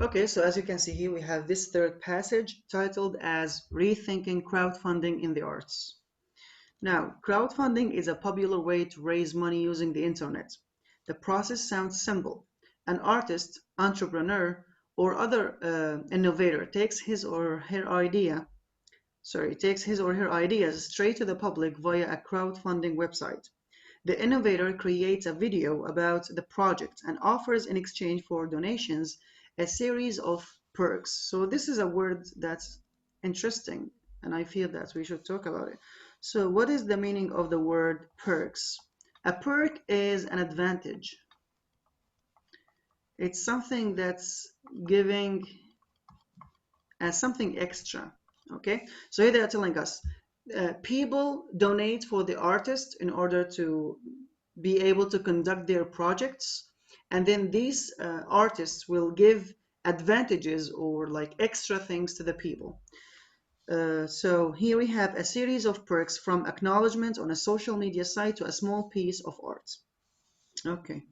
Okay, so as you can see here, we have this third passage titled as Rethinking Crowdfunding in the Arts. Now, crowdfunding is a popular way to raise money using the internet. The process sounds simple. An artist, entrepreneur, or other innovator takes his or her ideas straight to the public via a crowdfunding website. The innovator creates a video about the project and offers in exchange for donations a series of perks. So this is a word that's interesting, and I feel that we should talk about it. So what is the meaning of the word perks? A perk is an advantage. It's something that's giving as something extra. Okay, so here they are telling us people donate for the artist in order to be able to conduct their projects, and then these artists will give advantages or like extra things to the people. So here we have a series of perks, from acknowledgement on a social media site to a small piece of art. Okay,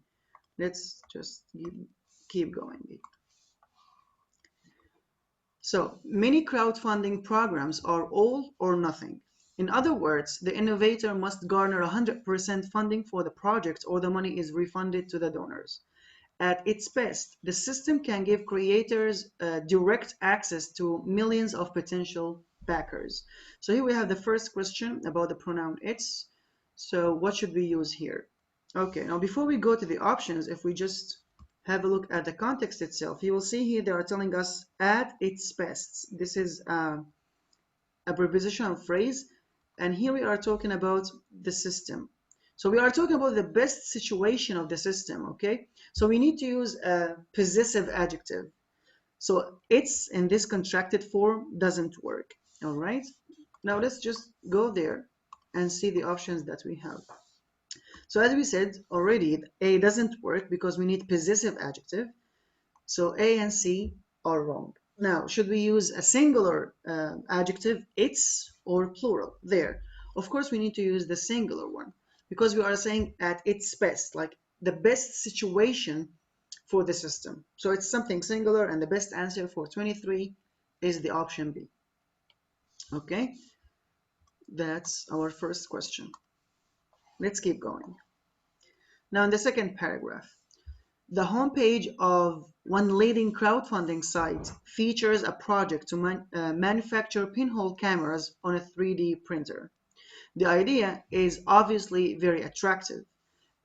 let's just keep going. So many crowdfunding programs are all or nothing. In other words, the innovator must garner 100% funding for the project or the money is refunded to the donors. At its best, the system can give creators direct access to millions of potential backers. So here we have the first question about the pronoun its. So what should we use here? Okay, now before we go to the options, if we just have a look at the context itself, you will see here they are telling us at its best. This is a prepositional phrase, and here we are talking about the system. So we are talking about the best situation of the system, okay? So we need to use a possessive adjective. So it's in this contracted form doesn't work, all right? Now let's just go there and see the options that we have. So as we said already, A doesn't work because we need possessive adjective. So A and C are wrong. Now, should we use a singular adjective, its, or plural? There. Of course, we need to use the singular one because we are saying at its best, like the best situation for the system. So it's something singular, and the best answer for 23 is the option B. Okay, that's our first question. Let's keep going. Now, in the second paragraph, the homepage of one leading crowdfunding site features a project to manufacture pinhole cameras on a 3D printer. The idea is obviously very attractive.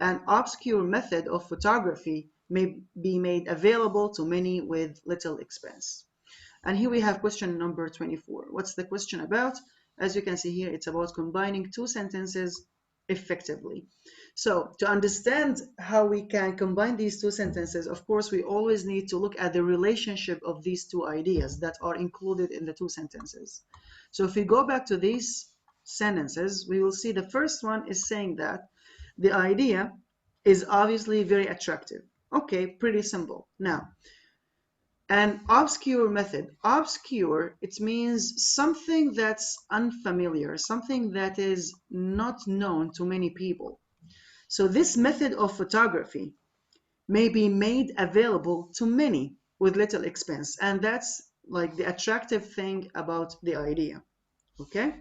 An obscure method of photography may be made available to many with little expense. And here we have question number 24. What's the question about? As you can see here, it's about combining two sentences effectively. So to understand how we can combine these two sentences, of course, we always need to look at the relationship of these two ideas that are included in the two sentences. So if we go back to these sentences, we will see the first one is saying that the idea is obviously very attractive. Okay, pretty simple. Now, an obscure method. Obscure, it means something that's unfamiliar, something that is not known to many people. So this method of photography may be made available to many with little expense. And that's like the attractive thing about the idea. Okay,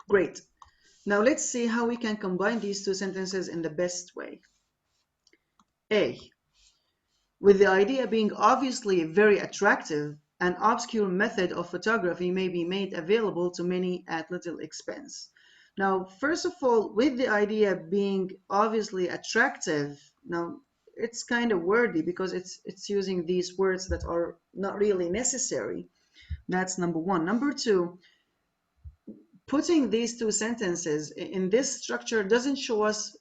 great. Now let's see how we can combine these two sentences in the best way. A, with the idea being obviously very attractive, an obscure method of photography may be made available to many at little expense. Now, first of all, with the idea being obviously attractive, now it's kind of wordy because it's using these words that are not really necessary. That's number one. Number two, putting these two sentences in this structure doesn't show us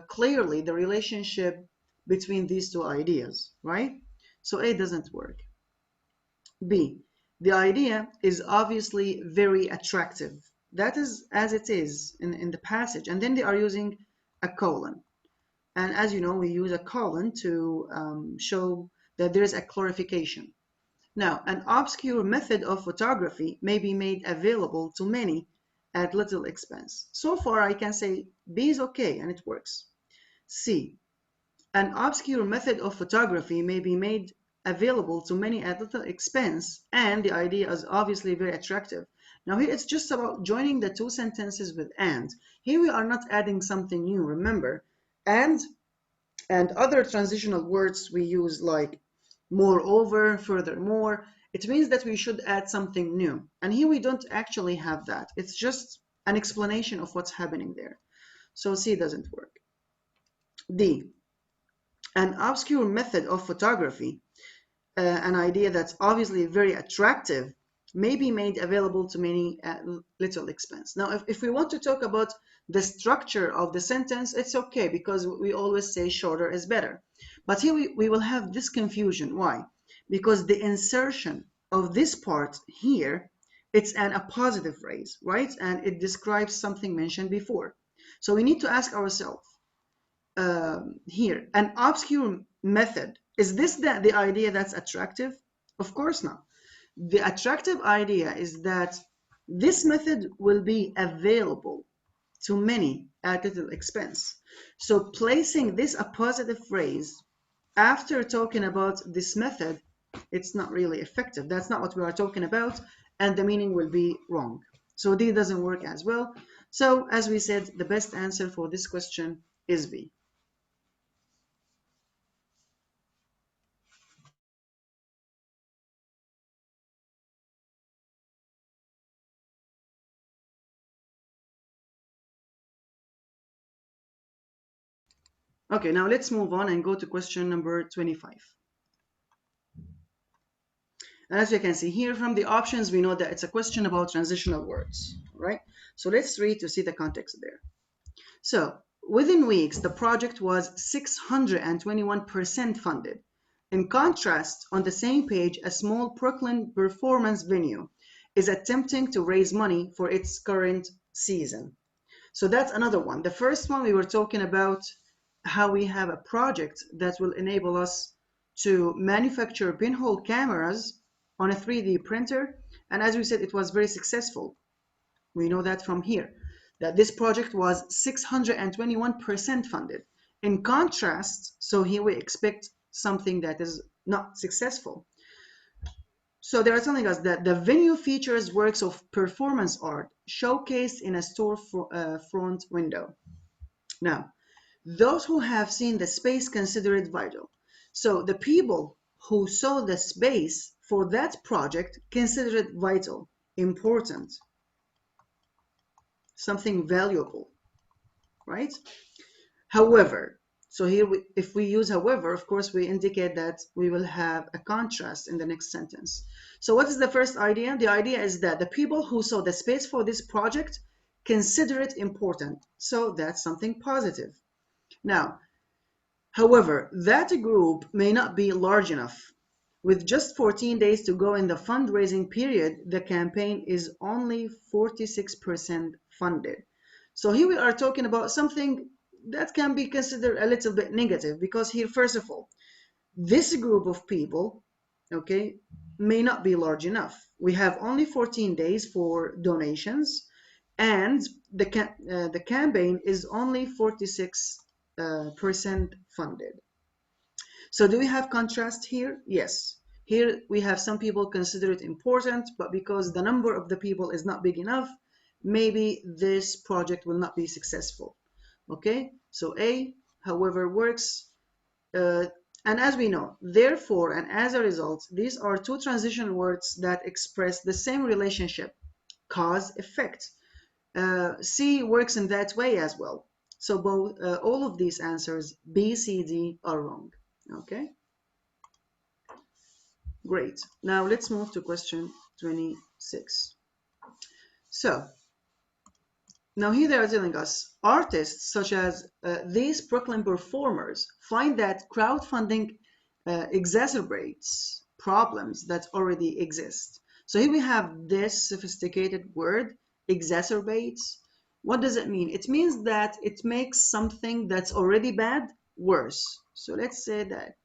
clearly the relationship between these two ideas, right? So A doesn't work. B, the idea is obviously very attractive. That is as it is in the passage. And then they are using a colon. And as you know, we use a colon to show that there is a clarification. Now, an obscure method of photography may be made available to many at little expense. So far, I can say B is okay and it works. C, an obscure method of photography may be made available to many at little expense, and the idea is obviously very attractive. Now here it's just about joining the two sentences with and. Here we are not adding something new, remember. And other transitional words we use like moreover, furthermore, it means that we should add something new. And here we don't actually have that. It's just an explanation of what's happening there. So C doesn't work. D, an obscure method of photography, an idea that's obviously very attractive, may be made available to many at little expense. Now, if we want to talk about the structure of the sentence, it's okay because we always say shorter is better. But here we will have this confusion. Why? Because the insertion of this part here, it's an appositive phrase, right? And it describes something mentioned before. So we need to ask ourselves, here, an obscure method, is this the idea that's attractive? Of course not. The attractive idea is that this method will be available to many at little expense. So placing this appositive phrase after talking about this method, it's not really effective. That's not what we are talking about, and the meaning will be wrong. So D doesn't work as well. So as we said, the best answer for this question is B. Okay, now let's move on and go to question number 25. And as you can see here from the options, we know that it's a question about transitional words, right? So let's read to see the context there. So within weeks, the project was 621% funded. In contrast, on the same page, a small Brooklyn performance venue is attempting to raise money for its current season. So that's another one. The first one, we were talking about how we have a project that will enable us to manufacture pinhole cameras on a 3D printer. And as we said, it was very successful. We know that from here, that this project was 621% funded. In contrast, so here we expect something that is not successful. So they are telling us that the venue features works of performance art showcased in a store front window. Now, those who have seen the space consider it vital. So the people who saw the space for that project consider it vital, important, something valuable, right? However, so here if we use however, of course, we indicate that we will have a contrast in the next sentence. So what is the first idea? The idea is that the people who saw the space for this project consider it important. So that's something positive. Now, however, that group may not be large enough. With just 14 days to go in the fundraising period, the campaign is only 46% funded. So here we are talking about something that can be considered a little bit negative because here, first of all, this group of people, okay, may not be large enough. We have only 14 days for donations, and the campaign is only 46% funded. So do we have contrast here? Yes. Here we have some people consider it important, but because the number of the people is not big enough, maybe this project will not be successful. Okay, so A, however, works. And as we know, therefore, and as a result, these are two transition words that express the same relationship, cause, effect. C works in that way as well. So both, all of these answers, B, C, D, are wrong. Okay, great. Now let's move to question 26. So now here they are telling us artists such as these Brooklyn performers find that crowdfunding exacerbates problems that already exist. So here we have this sophisticated word, exacerbates. What does it mean? It means that it makes something that's already bad worse. So let's say that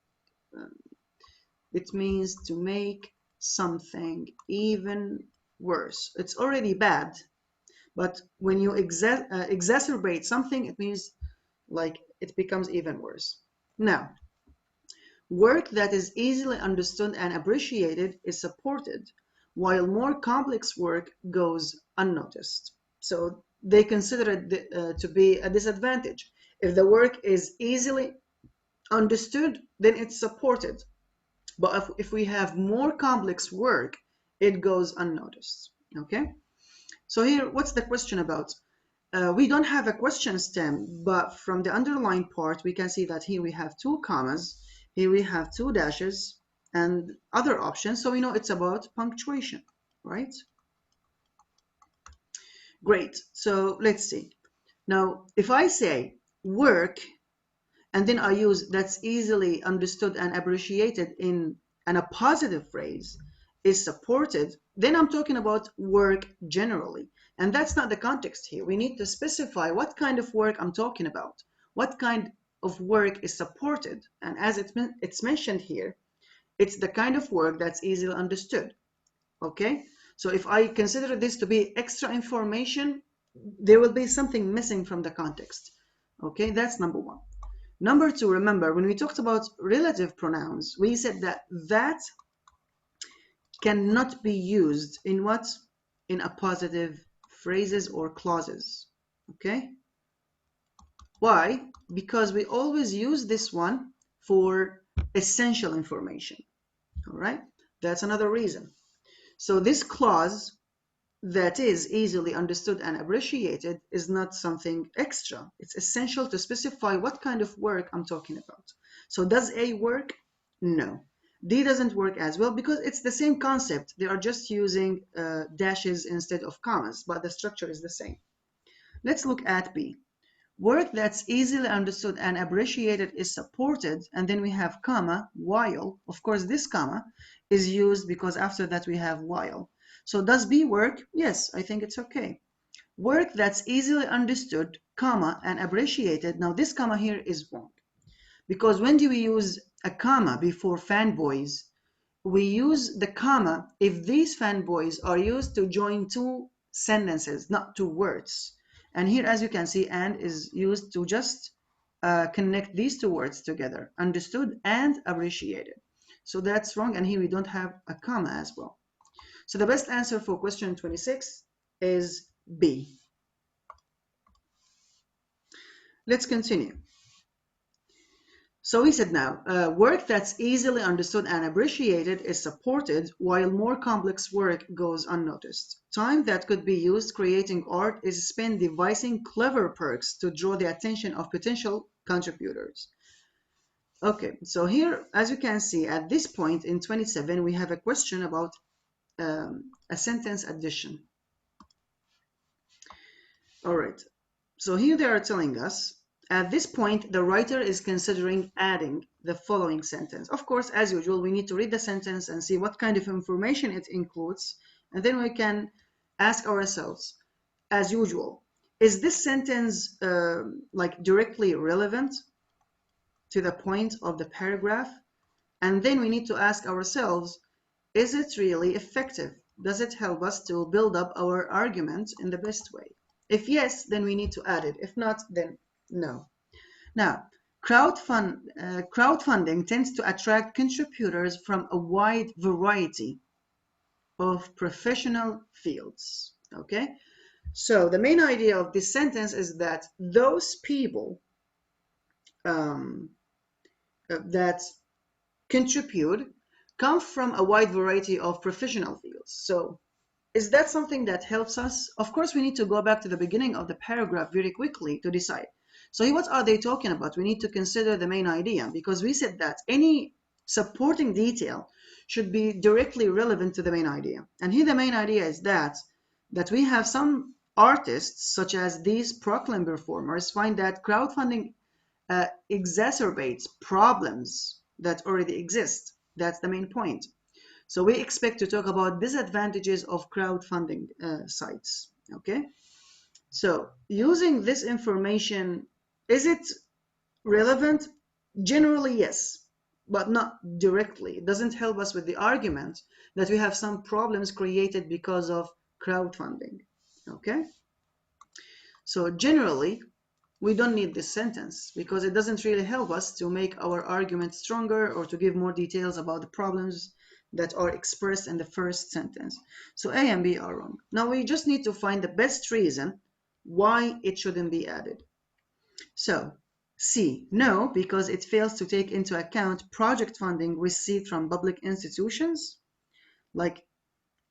it means to make something even worse. It's already bad, but when you exacerbate something, it means like it becomes even worse. Now, Work that is easily understood and appreciated is supported, while more complex work goes unnoticed. So they consider it to be a disadvantage. If the work is easily understood, then it's supported. But if we have more complex work, it goes unnoticed. Okay? So here, what's the question about? We don't have a question stem, but from the underlined part, we can see that here we have two commas, here we have two dashes, and other options. So we know it's about punctuation, right? Great. So let's see. Now, if I say work, and then I use that's easily understood and appreciated in a positive phrase is supported, then I'm talking about work generally. And that's not the context here. We need to specify what kind of work I'm talking about. What kind of work is supported? And as it's mentioned here, it's the kind of work that's easily understood. Okay? So if I consider this to be extra information, there will be something missing from the context. Okay, that's number one. Number two, remember, when we talked about relative pronouns, we said that cannot be used in what? In appositive phrases or clauses. Okay? Why? Because we always use this one for essential information. All right? That's another reason. So this clause that is easily understood and appreciated is not something extra. It's essential to specify what kind of work I'm talking about. So does A work? No. D doesn't work as well because it's the same concept. They are just using dashes instead of commas, but the structure is the same. Let's look at B. Work that's easily understood and appreciated is supported, and then we have comma, while. Of course, this comma is used because after that we have while. So does B work? Yes, I think it's okay. Work that's easily understood, comma, and appreciated. Now this comma here is wrong. Because when do we use a comma before fanboys? We use the comma if these fanboys are used to join two sentences, not two words. And here, as you can see, and is used to just connect these two words together, understood and appreciated. So that's wrong, and here we don't have a comma as well. So the best answer for question 26 is B. Let's continue. So we said now, work that's easily understood and appreciated is supported, while more complex work goes unnoticed. Time that could be used creating art is spent devising clever perks to draw the attention of potential contributors. Okay, so here, as you can see, at this point in 27, we have a question about a sentence addition. All right, so here they are telling us, at this point, the writer is considering adding the following sentence. Of course, as usual, we need to read the sentence and see what kind of information it includes, and then we can ask ourselves, as usual, is this sentence like directly relevant to the point of the paragraph? And then we need to ask ourselves, is it really effective? Does it help us to build up our argument in the best way? If yes, then we need to add it. If not, then no. Now, crowdfunding tends to attract contributors from a wide variety of professional fields. Okay? So the main idea of this sentence is that those people that contribute come from a wide variety of professional fields. So is that something that helps us? Of course, we need to go back to the beginning of the paragraph very quickly to decide. So what are they talking about? We need to consider the main idea because we said that any supporting detail should be directly relevant to the main idea. And here the main idea is that we have some artists, such as these proclaim performers, find that crowdfunding exacerbates problems that already exist. That's the main point. So we expect to talk about disadvantages of crowdfunding sites. Okay. So using this information, is it relevant? Generally, yes, but not directly. It doesn't help us with the argument that we have some problems created because of crowdfunding. Okay. So generally, we don't need this sentence because it doesn't really help us to make our argument stronger or to give more details about the problems that are expressed in the first sentence. So A and B are wrong. Now we just need to find the best reason why it shouldn't be added. So C, no, because it fails to take into account project funding received from public institutions. Like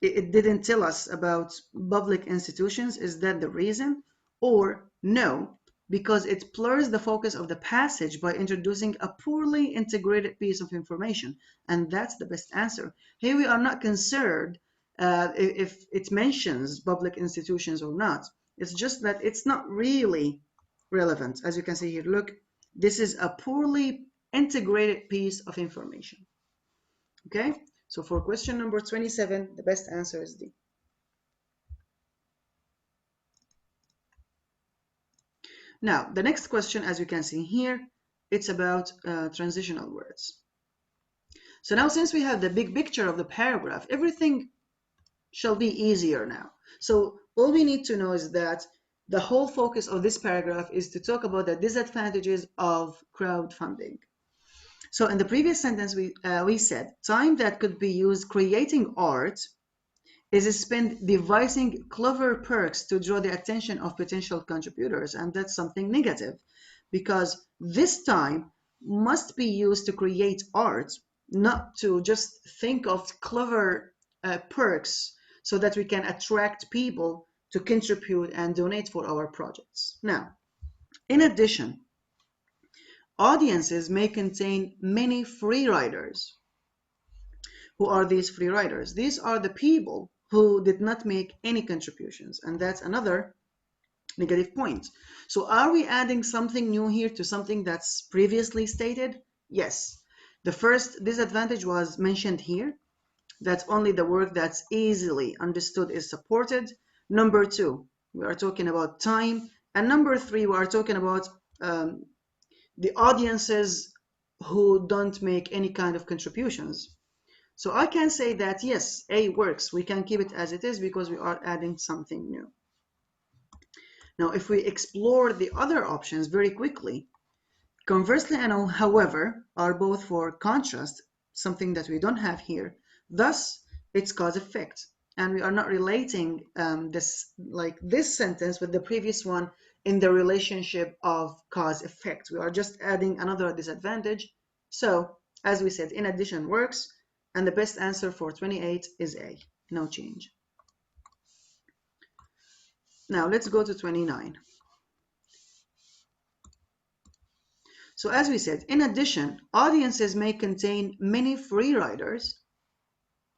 it didn't tell us about public institutions. Is that the reason? Or no, because it blurs the focus of the passage by introducing a poorly integrated piece of information. And that's the best answer. Here we are not concerned if it mentions public institutions or not. It's just that it's not really relevant. As you can see here, look, this is a poorly integrated piece of information. Okay, so for question number 27, the best answer is D. Now, the next question, as you can see here, it's about transitional words. So now, since we have the big picture of the paragraph, everything shall be easier now. So all we need to know is that the whole focus of this paragraph is to talk about the disadvantages of crowdfunding. So in the previous sentence, we said time that could be used creating art is spent devising clever perks to draw the attention of potential contributors, and that's something negative because this time must be used to create art, not to just think of clever perks so that we can attract people to contribute and donate for our projects. Now, in addition, audiences may contain many free riders. Who are these free riders? These are the people who did not make any contributions, and that's another negative point. So are we adding something new here to something that's previously stated? Yes. The first disadvantage was mentioned here, that only the work that's easily understood is supported. Number two, we are talking about time. And number three, we are talking about the audiences who don't make any kind of contributions. So I can say that yes, A works. We can keep it as it is because we are adding something new. Now, if we explore the other options very quickly, conversely and however are both for contrast, something that we don't have here. Thus, it's cause effect. And we are not relating this sentence with the previous one in the relationship of cause effect. We are just adding another disadvantage. So, as we said, in addition works. And the best answer for 28 is A, no change. Now let's go to 29. So as we said, in addition, audiences may contain many free riders.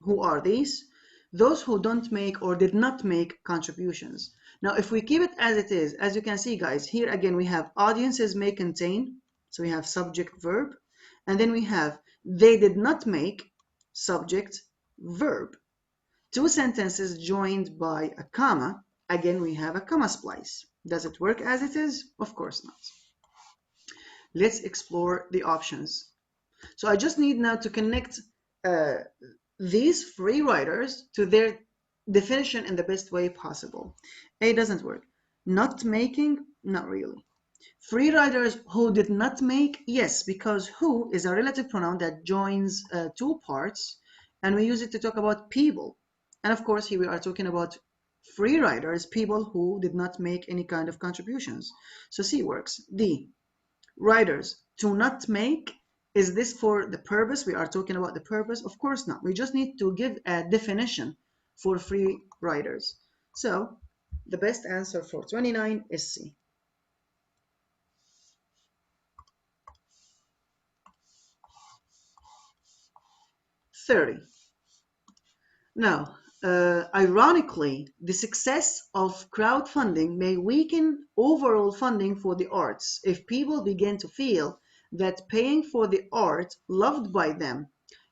Who are these? Those who don't make or did not make contributions. Now if we keep it as it is, as you can see guys, here again we have audiences may contain, so we have subject verb, and then we have they did not make subject verb. Two sentences joined by a comma. Again, we have a comma splice. Does it work as it is? Of course not. Let's explore the options. So I just need now to connect these free riders to their definition in the best way possible. A doesn't work. Not making? Not really. Free riders who did not make? Yes, because who is a relative pronoun that joins two parts, and we use it to talk about people. And of course, here we are talking about free riders, people who did not make any kind of contributions. So C works. D, riders to not make. Is this for the purpose? We are talking about the purpose? Of course not. We just need to give a definition for free riders. So the best answer for 29 is C. 30. Now, ironically, the success of crowdfunding may weaken overall funding for the arts if people begin to feel that paying for the art loved by them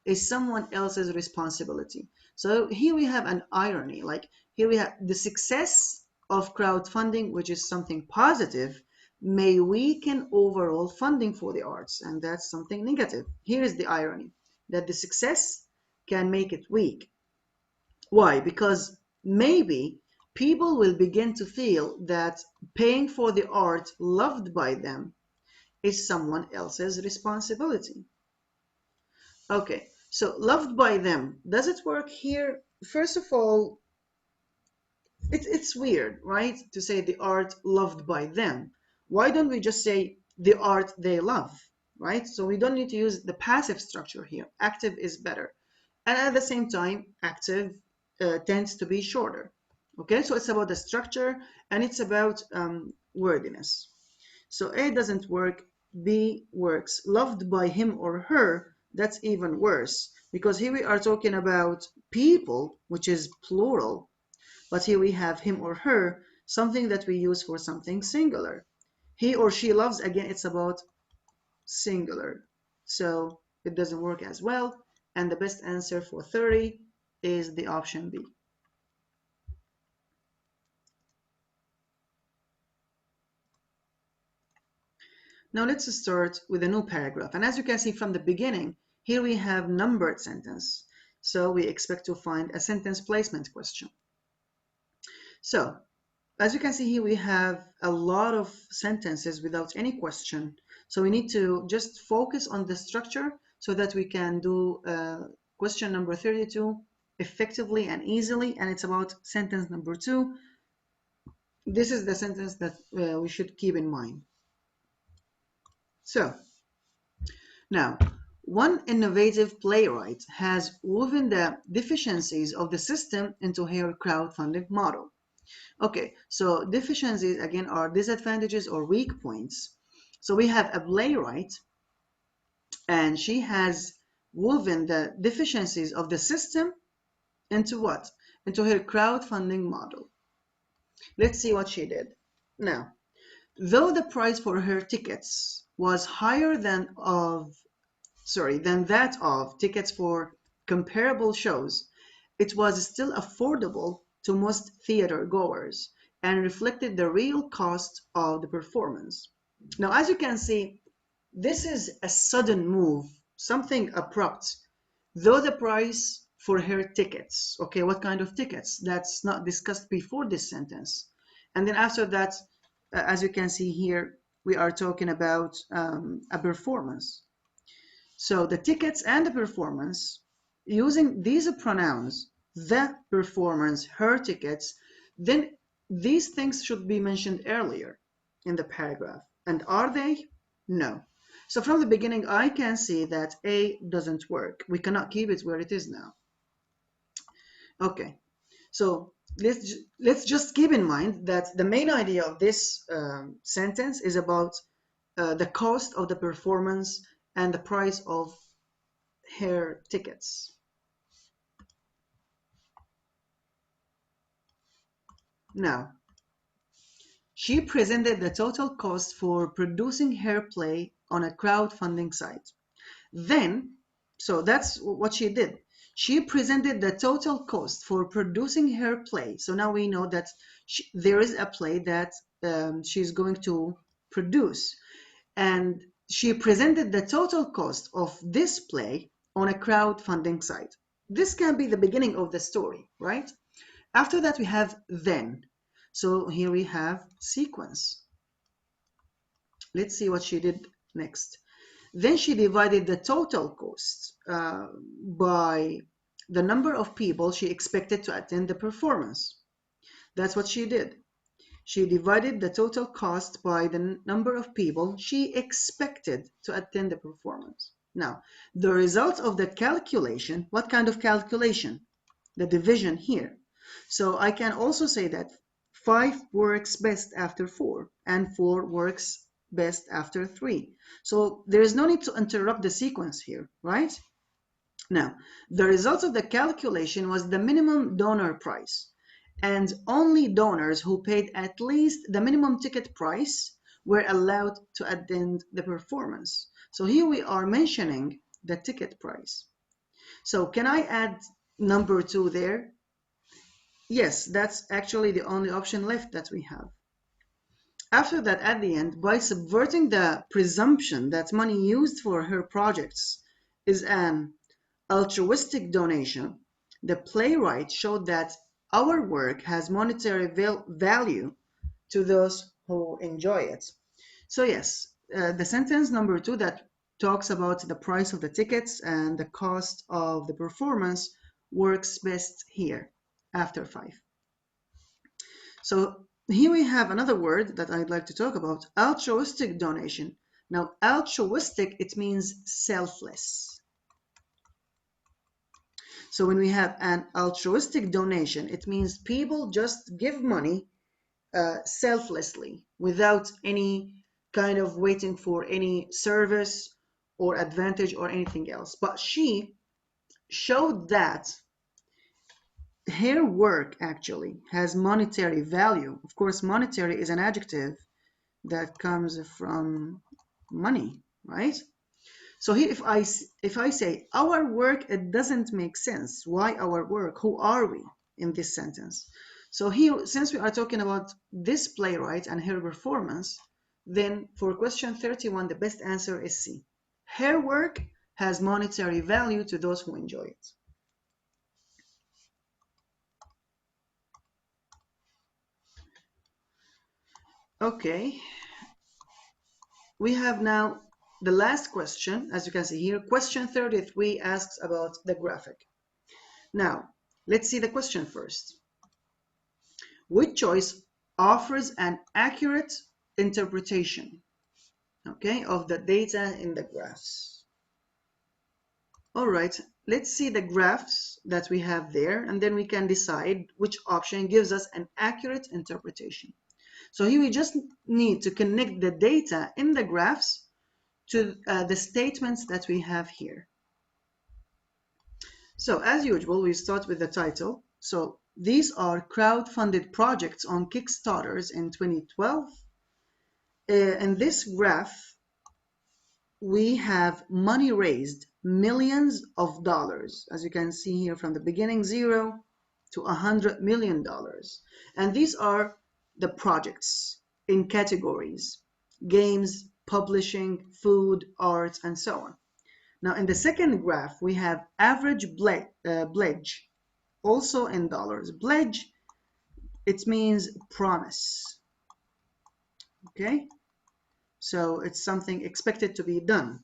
is someone else's responsibility. So here we have an irony, like here we have the success of crowdfunding, which is something positive, may weaken overall funding for the arts, and that's something negative. Here is the irony, that the success can make it weak. Why? Because maybe people will begin to feel that paying for the art loved by them is someone else's responsibility. Okay, so loved by them, does it work here? First of all, it's weird, right? To say the art loved by them. Why don't we just say the art they love, right? So we don't need to use the passive structure here. Active is better. And at the same time, active tends to be shorter. Okay, so it's about the structure and it's about wordiness. So A doesn't work, B works. Loved by him or her, that's even worse because here we are talking about people, which is plural, but here we have him or her, something that we use for something singular. He or she loves, again, it's about singular. So it doesn't work as well. And the best answer for 30 is the option B. Now let's start with a new paragraph. And as you can see from the beginning, here we have numbered sentence. So we expect to find a sentence placement question. So as you can see here, we have a lot of sentences without any question. So we need to just focus on the structure so that we can do question number 32 effectively and easily. And it's about sentence number 2. This is the sentence that we should keep in mind. So now, one innovative playwright has woven the deficiencies of the system into her crowdfunding model. Okay, so deficiencies again are disadvantages or weak points. So we have a playwright and she has woven the deficiencies of the system into what? Into her crowdfunding model. Let's see what she did. Now, though the price for her tickets was higher than that of tickets for comparable shows, it was still affordable to most theater goers and reflected the real cost of the performance. Now, as you can see, this is a sudden move, something abrupt. Though the price for her tickets, okay, what kind of tickets? That's not discussed before this sentence. And then after that, as you can see here, we are talking about a performance. So the tickets and the performance, using these pronouns, the performance, her tickets, then these things should be mentioned earlier in the paragraph. And are they? No. So from the beginning, I can see that A doesn't work. We cannot keep it where it is now. Okay, so let's just keep in mind that the main idea of this sentence is about the cost of the performance and the price of her tickets. Now, she presented the total cost for producing her play on a crowdfunding site. Then, so that's what she did. She presented the total cost for producing her play. So now we know that there is a play that she's going to produce. And she presented the total cost of this play on a crowdfunding site. This can be the beginning of the story, right? After that, we have then. So here we have sequence. Let's see what she did next. Then she divided the total cost by the number of people she expected to attend the performance. That's what she did. She divided the total cost by the number of people she expected to attend the performance. Now, the result of the calculation, what kind of calculation? The division here. So I can also say that 5 works best after 4 and 4 works best after 3. So there is no need to interrupt the sequence here, right? Now, the result of the calculation was the minimum donor price, and only donors who paid at least the minimum ticket price were allowed to attend the performance. So here we are mentioning the ticket price. So can I add number 2 there? Yes, that's actually the only option left that we have. After that, at the end, by subverting the presumption that money used for her projects is an altruistic donation, the playwright showed that our work has monetary value to those who enjoy it. So yes, the sentence number 2 that talks about the price of the tickets and the cost of the performance works best here after 5. So here we have another word that I'd like to talk about, altruistic donation. Now, altruistic, it means selfless. So when we have an altruistic donation, it means people just give money selflessly without any kind of waiting for any service or advantage or anything else. But she showed that her work actually has monetary value. Of course, monetary is an adjective that comes from money, right? So here, if I say our work, it doesn't make sense. Why our work? Who are we in this sentence? So here, since we are talking about this playwright and her performance, then for question 31, the best answer is C. Her work has monetary value to those who enjoy it. Okay, we have now the last question. As you can see here, question 33 asks about the graphic. Now, let's see the question first. Which choice offers an accurate interpretation, okay, of the data in the graphs? All right, let's see the graphs that we have there, and then we can decide which option gives us an accurate interpretation. So here we just need to connect the data in the graphs to the statements that we have here. So as usual, we start with the title. So these are crowd-funded projects on Kickstarters in 2012. In this graph, we have money raised, millions of dollars, as you can see here from the beginning 0 to $100 million. And these are the projects in categories: games, publishing, food, arts, and so on. Now in the second graph, we have average pledge, also in dollars. Pledge, it means promise, okay? So it's something expected to be done.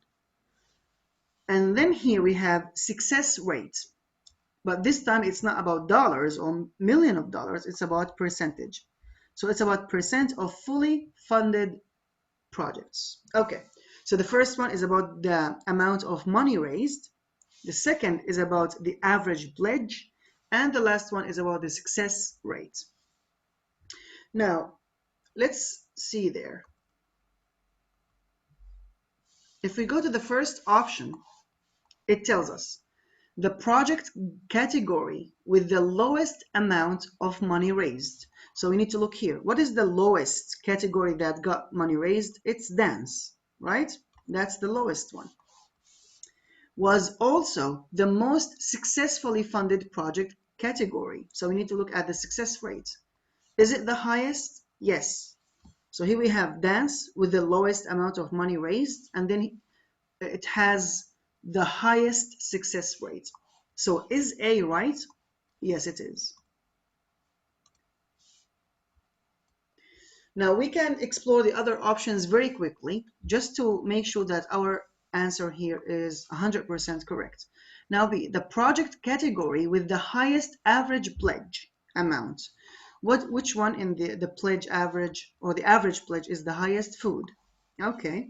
And then here we have success rate. But this time it's not about dollars or million of dollars, it's about percentage. So it's about percent of fully funded projects. Okay, so the first one is about the amount of money raised. The second is about the average pledge. And the last one is about the success rate. Now, let's see there. If we go to the first option, it tells us the project category with the lowest amount of money raised. So we need to look here. What is the lowest category that got money raised? It's dance, right? That's the lowest one. Was also the most successfully funded project category. So we need to look at the success rate. Is it the highest? Yes. So here we have dance with the lowest amount of money raised, and then it has the highest success rate. So is A right? Yes, it is. Now we can explore the other options very quickly just to make sure that our answer here is 100% correct. Now B, the project category with the highest average pledge amount. Which one in the pledge average or the average pledge is the highest? Food. Okay.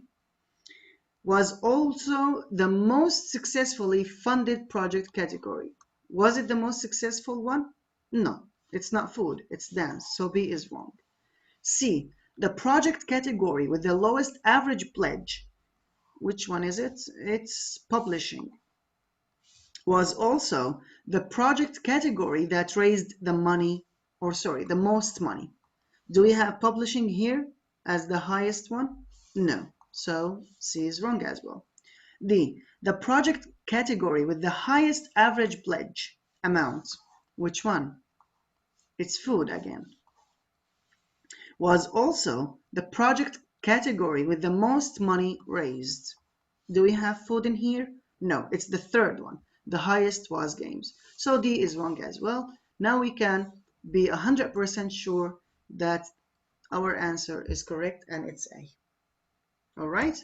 Was also the most successfully funded project category. Was it the most successful one? No, it's not food, it's dance, so B is wrong. C, the project category with the lowest average pledge. Which one is it? It's publishing. Was also the project category that raised the money, or sorry, the most money. Do we have publishing here as the highest one? No, so C is wrong as well. D, the project category with the highest average pledge amount. Which one? It's food again. Was also the project category with the most money raised. Do we have food in here? No, it's the third one. The highest was games. So D is wrong as well. Now we can be 100% sure that our answer is correct and it's A. All right?